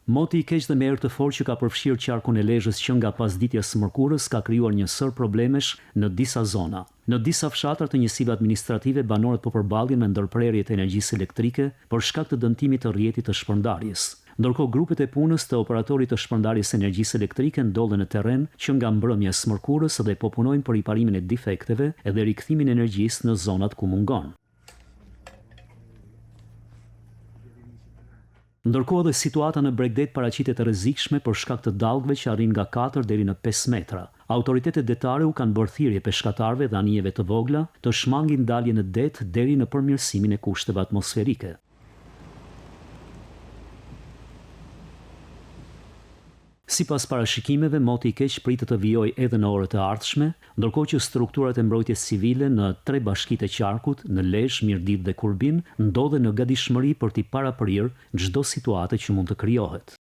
Moti i keq dhe me erë të fortë që ka përfshirë qarkun e Lezhës që nga pasditja së mërkurës ka krijuar një sër problemesh në disa zona. Në disa fshatra të njësive administrative banorët po përballin me ndërprerje të energjisë elektrike për shkak të dëmtimit të rrjetit të shpërndarjes. Ndërkohë grupet e punës të operatorit të shpërndarjes së energjisë elektrike ndodhen në terren që nga mbrëmja e mërkurës dhe po punojnë për riparimin e defekteve edhe rikthimin e energjisë në zonat ku mungon. Ndërkohë dhe situata në Bregdet paraqitet e rrezikshme për shkak të dallgëve që arrin nga 4 deri në 5 metra. Autoritetet detare u kanë bërë thirrje peshkatarëve dhe anijeve të vogla të shmangin dalje në det deri në përmirësimin e kushteve atmosferike. Sipas parashikimeve, moti i keq pritet të vijojë edhe në orët e ardhshme, ndërkohë që strukturat e mbrojtjes civile në 3 bashkitë e qarkut, në Lezhë, Mirdit dhe Kurbin, ndodhen në gatishmëri për t'i paraprirë çdo situatë që mund të krijohet.